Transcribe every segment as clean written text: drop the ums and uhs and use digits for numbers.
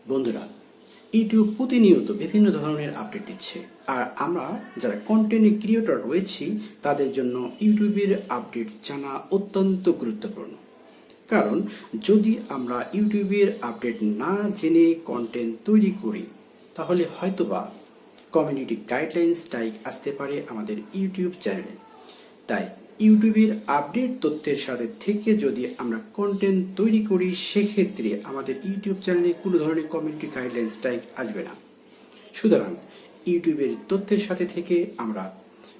বন্ধুরা, ইউটিউব প্রতিনিয়ত বিভিন্ন ধরনের আপডেট দিচ্ছে, আর আমরা যারা কন্টেন্ট ক্রিয়েটর রয়েছি তাদের জন্য ইউটিউবের আপডেট জানা অত্যন্ত গুরুত্বপূর্ণ। কারণ যদি আমরা ইউটিউবের আপডেট না জেনে কন্টেন্ট তৈরি করি তাহলে হয়তোবা কমিউনিটি গাইডলাইন স্ট্রাইক আসতে পারে আমাদের ইউটিউব চ্যানেলে। তাই ইউটিউবের আপডেট তথ্যের সাথে থেকে যদি আমরা কন্টেন্ট তৈরি করি সেক্ষেত্রে আমাদের ইউটিউব চ্যানেলে কোনো ধরনের কমিউনিটি গাইডলাইন স্ট্রাইক আসবে না। সুতরাং ইউটিউবের তথ্যের সাথে থেকে আমরা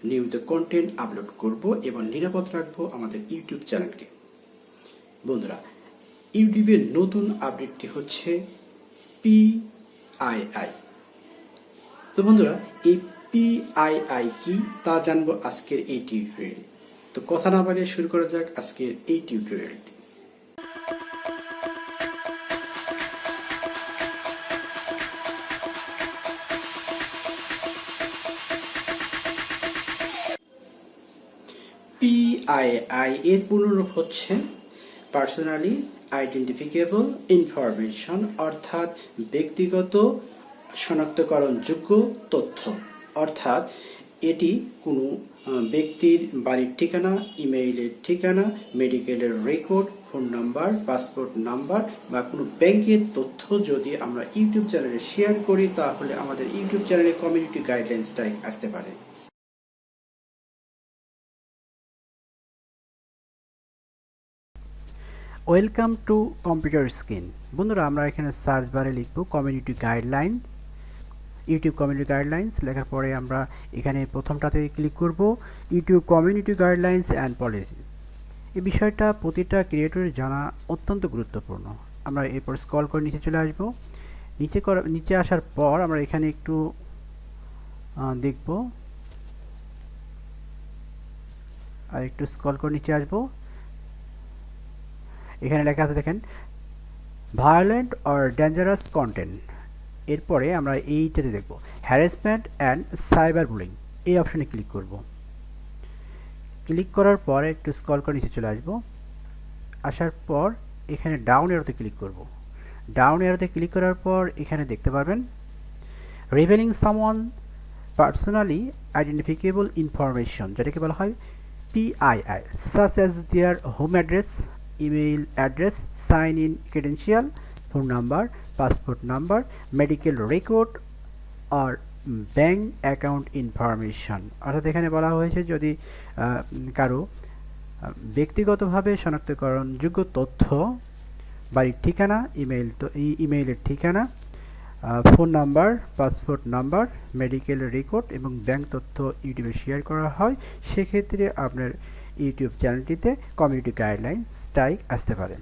নিয়মিত কন্টেন্ট আপলোড করব এবং নিরাপদ রাখবো আমাদের ইউটিউব চ্যানেলকে। বন্ধুরা, ইউটিউবের নতুন আপডেটটি হচ্ছে PII। তো বন্ধুরা, এই PII কি তা জানবো আজকের এই টিউটোরিয়ালে। তো কথা না বাড়িয়ে শুরু করা যাক আজকের এই টিউটোরিয়ালটি। PII এর পূর্ণরূপ হচ্ছে পার্সোনালি আইডেন্টিফিকেবল ইনফরমেশন, অর্থাৎ ব্যক্তিগত শনাক্তকরণযোগ্য তথ্য। অর্থাৎ এটি কোনো ব্যক্তির বাড়ির ঠিকানা, ইমেইলের ঠিকানা, মেডিকেলের record, phone number, passport number বা কোনো ব্যাংকের তথ্য যদি আমরা ইউটিউব চ্যানেলে শেয়ার করি তাহলে আমাদের ইউটিউব চ্যানেলে কমিউনিটি গাইডলাইন স্ট্রাইক আসতে পারে। Welcome to computer screen. বন্ধুরা, আমরা এখানে সার্চ বারে লিখব community guidelines, YouTube community guidelines. লেখার পরে আমরা এখানে প্রথমটাতে ক্লিক করব, YouTube community guidelines and policy. এই বিষয়টা প্রতিটা ক্রিয়েটরের জানা অত্যন্ত গুরুত্বপূর্ণ। আমরা এরপর স্ক্রল করে নিচে চলে আসব। নিচে আসার পর আমরা এখানে একটু দেখব, আর একটু স্ক্রল করে নিচে আসব। এখানে লেখা আছে দেখেন, ভায়োলেন্ট অর ডেঞ্জারাস কন্টেন্ট। এরপরে আমরা এইটাতে দেখব হ্যারাসমেন্ট অ্যান্ড সাইবার বুলিং। এই অপশনে ক্লিক করব। ক্লিক করার পরে একটু স্ক্রল করে নিচে চলে আসব। আসার পর এখানে ডাউন এরোতে ক্লিক করব। ডাউন এরোতে ক্লিক করার পর এখানে দেখতে পারবেন রিভিলিং সামওয়ান পার্সোনালি আইডেন্টিফিকেবল ইনফরমেশন, যেটাকে বলা হয় PII, such as their home address, email address, sign in credential, phone number, passport number, medical record or bank account information। অর্থাৎ এখানে বলা হয়েছে যদি কারো ব্যক্তিগতভাবে শনাক্তকরণযোগ্য তথ্য, বাড়ির ঠিকানা, ইমেইলের ঠিকানা, phone number, passport number, medical record এবং ব্যাংক তথ্য ইউটিউবে শেয়ার করা হয়, সেক্ষেত্রে আপনার ইউটিউব চ্যানেলটিতে কমিউনিটি গাইডলাইন স্ট্রাইক আসতে পারে।